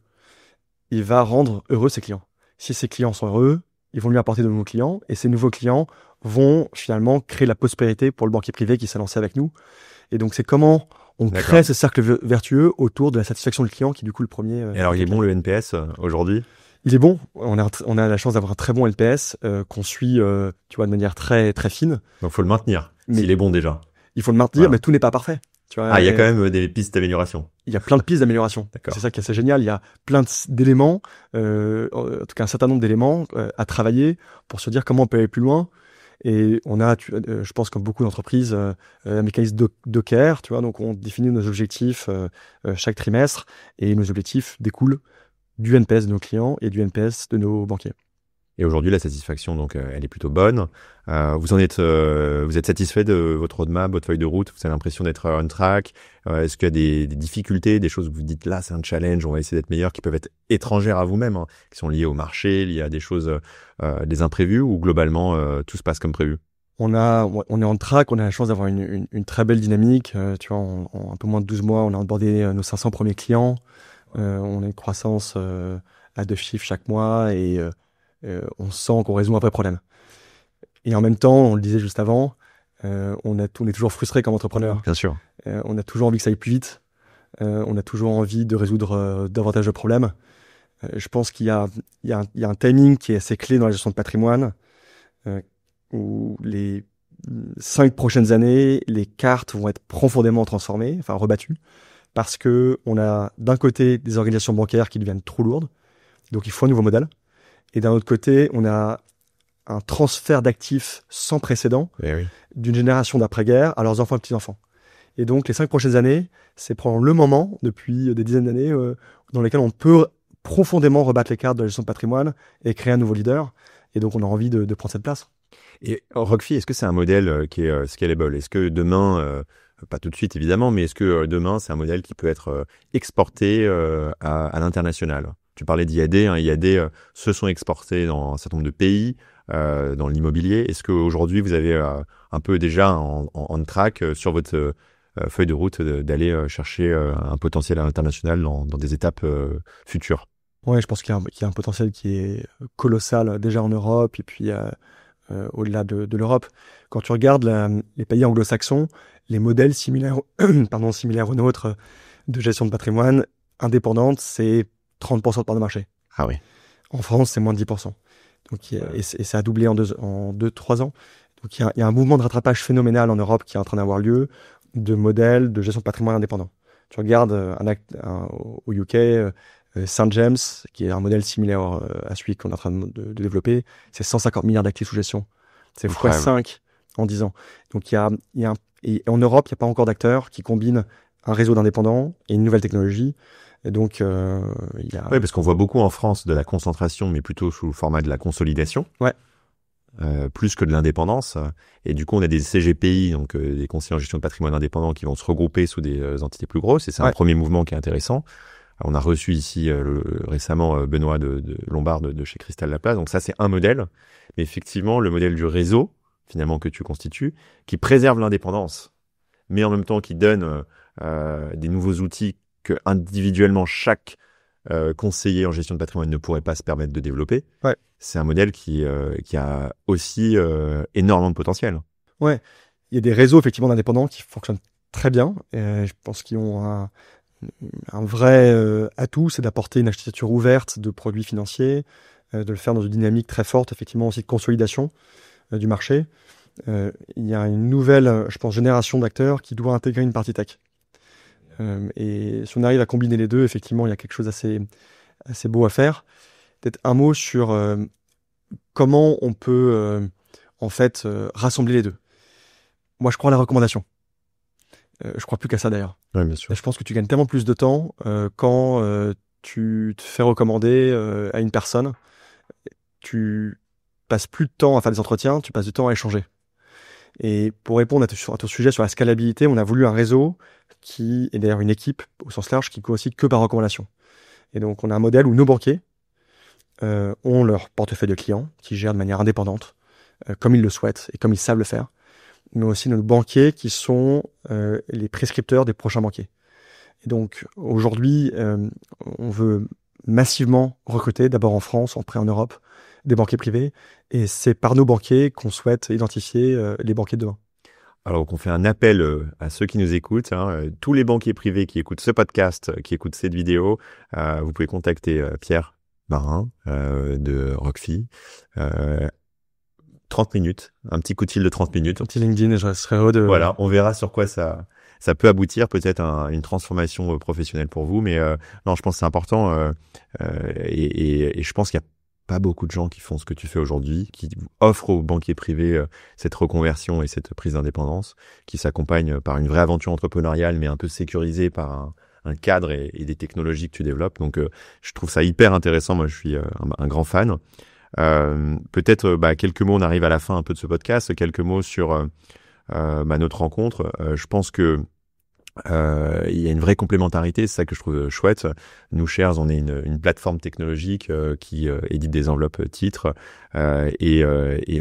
il va rendre heureux ses clients. Si ses clients sont heureux, ils vont lui apporter de nouveaux clients, et ces nouveaux clients vont finalement créer la prospérité pour le banquier privé qui s'est lancé avec nous. Et donc, c'est comment on crée ce cercle vertueux autour de la satisfaction du client qui est du coup le premier. Et alors, il est bon le NPS aujourd'hui? Il est bon. On a la chance d'avoir un très bon NPS qu'on suit, tu vois, de manière très très fine. Donc, faut le maintenir. S'il est bon déjà. Il faut le maintenir, mais tout n'est pas parfait. Tu vois, il y a quand même des pistes d'amélioration. Il y a plein de pistes d'amélioration. C'est ça qui est assez génial. Il y a plein d'éléments, en tout cas un certain nombre d'éléments à travailler pour se dire comment on peut aller plus loin. Et on a, je pense, comme beaucoup d'entreprises, un mécanisme Docker, tu vois, donc on définit nos objectifs chaque trimestre et nos objectifs découlent du NPS de nos clients et du NPS de nos banquiers. Et aujourd'hui, la satisfaction, donc, elle est plutôt bonne. Vous êtes satisfait de votre roadmap, votre feuille de route? Vous avez l'impression d'être on track? Est-ce qu'il y a des difficultés, des choses où vous dites là, c'est un challenge, on va essayer d'être meilleur, qui peuvent être étrangères à vous-même, qui sont liées au marché, liées à des choses, des imprévus, ou globalement, tout se passe comme prévu? On est on track, on a la chance d'avoir une très belle dynamique. Tu vois, en un peu moins de 12 mois, on a onboardé nos 500 premiers clients. On a une croissance à 2 chiffres chaque mois et on sent qu'on résout un vrai problème. Et en même temps, on le disait juste avant, on est toujours frustré comme entrepreneur. Bien sûr. On a toujours envie que ça aille plus vite. On a toujours envie de résoudre davantage de problèmes. Je pense qu'il y a un timing qui est assez clé dans la gestion de patrimoine, où les 5 prochaines années, les cartes vont être profondément transformées, enfin rebattues, parce que on a d'un côté des organisations bancaires qui deviennent trop lourdes, donc il faut un nouveau modèle. Et d'un autre côté, on a un transfert d'actifs sans précédent d'une génération d'après-guerre à leurs enfants et petits-enfants. Et donc, les 5 prochaines années, c'est probablement le moment, depuis des dizaines d'années, dans lesquels on peut profondément rebattre les cartes de la gestion de patrimoine et créer un nouveau leader. Et donc, on a envie de prendre cette place. Et Rockfi, est-ce que c'est un modèle qui est scalable? Est-ce que demain, pas tout de suite évidemment, mais est-ce que demain, c'est un modèle qui peut être exporté à l'international? Tu parlais d'IAD, IAD se sont exportés dans un certain nombre de pays, dans l'immobilier. Est-ce qu'aujourd'hui, vous avez un peu déjà en track sur votre feuille de route d'aller chercher un potentiel à l'international dans des étapes futures? Oui, je pense qu'il y a un potentiel qui est colossal déjà en Europe et puis au-delà de l'Europe. Quand tu regardes les pays anglo-saxons, les modèles similaires aux nôtres de gestion de patrimoine indépendante, c'est 30% de part de marché. Ah oui. En France, c'est moins de 10%. Donc, et ça a doublé en 2-3 ans. Donc, il y a un mouvement de rattrapage phénoménal en Europe qui est en train d'avoir lieu de modèles de gestion de patrimoine indépendant. Tu regardes au UK, St. James, qui est un modèle similaire à celui qu'on est en train de développer, c'est 150 milliards d'actifs sous gestion. C'est x5 en 10 ans. Donc, et en Europe, il n'y a pas encore d'acteurs qui combinent un réseau d'indépendants et une nouvelle technologie. Et donc, il y a... Oui, parce qu'on voit beaucoup en France de la concentration, mais plutôt sous le format de la consolidation. Ouais. Plus que de l'indépendance. Et du coup, on a des CGPI, donc des conseillers en gestion de patrimoine indépendants, qui vont se regrouper sous des entités plus grosses. Et c'est un premier mouvement qui est intéressant. On a reçu ici récemment Benoît de Lombard de chez Cristal Laplace. Donc ça, c'est un modèle. Mais effectivement, le modèle du réseau, finalement, que tu constitues, qui préserve l'indépendance, mais en même temps qui donne des nouveaux outils que individuellement chaque conseiller en gestion de patrimoine ne pourrait pas se permettre de développer. Ouais. C'est un modèle qui a aussi énormément de potentiel. Ouais, il y a des réseaux effectivement d'indépendants qui fonctionnent très bien. Et je pense qu'ils ont un vrai atout, c'est d'apporter une architecture ouverte de produits financiers, de le faire dans une dynamique très forte, effectivement aussi de consolidation du marché. Il y a une nouvelle, je pense, génération d'acteurs qui doit intégrer une partie tech. Et si on arrive à combiner les deux, effectivement, il y a quelque chose assez beau à faire. Peut-être un mot sur comment on peut en fait rassembler les deux. Moi, je crois à la recommandation. Je crois plus qu'à ça d'ailleurs. Oui, bien sûr. Je pense que tu gagnes tellement plus de temps quand tu te fais recommander à une personne. Tu passes plus de temps à faire des entretiens, tu passes du temps à échanger. Et pour répondre à ton sujet sur la scalabilité, on a voulu un réseau qui est d'ailleurs une équipe au sens large qui coïncide que par recommandation. Et donc on a un modèle où nos banquiers ont leur portefeuille de clients qui gèrent de manière indépendante, comme ils le souhaitent et comme ils savent le faire, mais aussi nos banquiers qui sont les prescripteurs des prochains banquiers. Et donc aujourd'hui, on veut massivement recruter, d'abord en France, après en Europe, des banquiers privés. Et c'est par nos banquiers qu'on souhaite identifier les banquiers de demain. Alors, on fait un appel à ceux qui nous écoutent, tous les banquiers privés qui écoutent ce podcast, qui écoutent cette vidéo, vous pouvez contacter Pierre Marin de Rockfi. 30 minutes, un petit coup de fil de 30 minutes. Un petit LinkedIn, et je serais heureux de... Voilà, on verra sur quoi ça peut aboutir, peut-être une transformation professionnelle pour vous. Mais non, je pense que c'est important et je pense qu'il y a pas beaucoup de gens qui font ce que tu fais aujourd'hui, qui offrent aux banquiers privés cette reconversion et cette prise d'indépendance, qui s'accompagne par une vraie aventure entrepreneuriale, mais un peu sécurisée par un cadre et des technologies que tu développes. Donc, je trouve ça hyper intéressant. Moi, je suis un grand fan. Peut-être quelques mots, on arrive à la fin un peu de ce podcast, quelques mots sur notre rencontre. Je pense que il y a une vraie complémentarité, c'est ça que je trouve chouette. Nous, Shares, on est une plateforme technologique qui édite des enveloppes titres et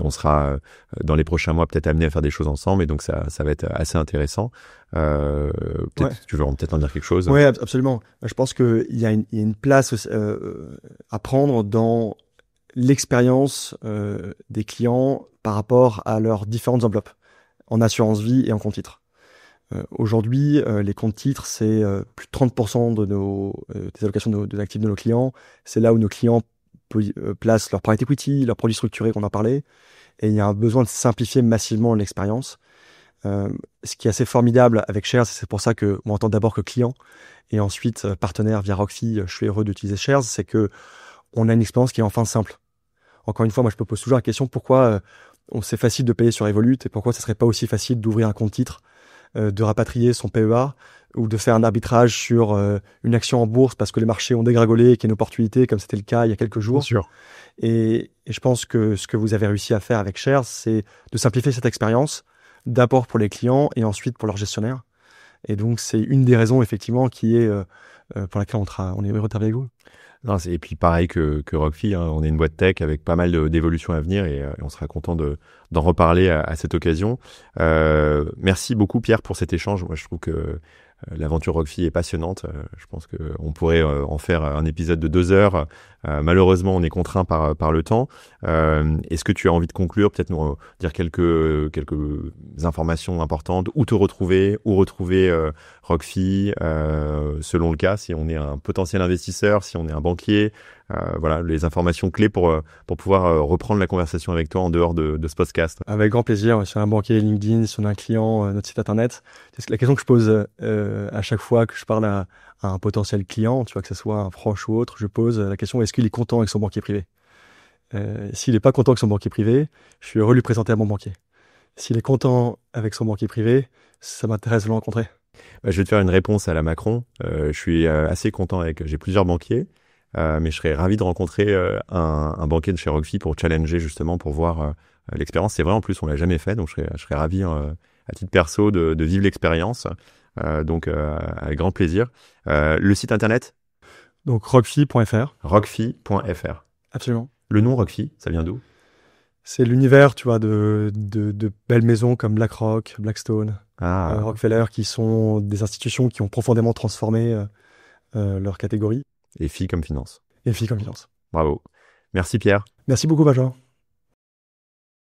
on sera dans les prochains mois peut-être amené à faire des choses ensemble et donc ça va être assez intéressant. Tu veux peut-être en dire quelque chose? Oui, absolument. Je pense qu'il y a une place à prendre dans l'expérience des clients par rapport à leurs différentes enveloppes en assurance vie et en compte titre. Aujourd'hui, les comptes titres, c'est plus de 30% des allocations de l'actif de nos clients. C'est là où nos clients placent leur private equity, leurs produits structurés qu'on en parlait. Et il y a un besoin de simplifier massivement l'expérience. Ce qui est assez formidable avec Shares, c'est pour ça que moi, en tant d'abord que client et ensuite partenaire via Rockfi, je suis heureux d'utiliser Shares, c'est que on a une expérience qui est enfin simple. Encore une fois, moi, je me pose toujours la question pourquoi c'est facile de payer sur Revolut et pourquoi ce serait pas aussi facile d'ouvrir un compte titre, de rapatrier son PEA ou de faire un arbitrage sur une action en bourse parce que les marchés ont dégringolé et qu'il y a une opportunité, comme c'était le cas il y a quelques jours. Bien sûr. Et je pense que ce que vous avez réussi à faire avec Shares, c'est de simplifier cette expérience, d'abord pour les clients et ensuite pour leurs gestionnaires. Et donc, c'est une des raisons, effectivement, qui est pour laquelle on est heureux de travailler avec vous. Non, et puis pareil que Rockfi, on est une boîte tech avec pas mal d'évolutions à venir et on sera content d'en reparler à cette occasion. Merci beaucoup Pierre pour cet échange. Moi je trouve que l'aventure Rockfi est passionnante. Je pense qu'on pourrait en faire un épisode de 2 heures. Malheureusement, on est contraint par le temps. Est-ce que tu as envie de conclure, peut-être nous dire quelques informations importantes, où te retrouver, où retrouver Rockfi, selon le cas, si on est un potentiel investisseur, si on est un banquier, voilà les informations clés pour pouvoir reprendre la conversation avec toi en dehors de ce podcast. Avec grand plaisir. Si on a un banquier LinkedIn, si on a un client, notre site internet. C'est la question que je pose à chaque fois que je parle à un potentiel client, tu vois, que ce soit un proche ou autre, je pose la question est-ce qu'il est content avec son banquier privé? S'il n'est pas content avec son banquier privé, je suis heureux de lui présenter à mon banquier. S'il est content avec son banquier privé, ça m'intéresse de le rencontrer. Je vais te faire une réponse à la Macron. Je suis assez content j'ai plusieurs banquiers. Mais je serais ravi de rencontrer un banquier de chez Rockfi pour challenger justement, pour voir l'expérience. C'est vrai, en plus, on l'a jamais fait, donc je serais ravi à titre perso de vivre l'expérience. Donc, avec grand plaisir. Le site internet? Donc, rockfi.fr. Rockfi.fr. Absolument. Le nom Rockfi, ça vient d'où? C'est l'univers, tu vois, de belles maisons comme BlackRock, Blackstone, Rockefeller, qui sont des institutions qui ont profondément transformé leur catégorie. Et FI comme finance. Et FI comme finance. Bravo. Merci Pierre. Merci beaucoup Benjamin.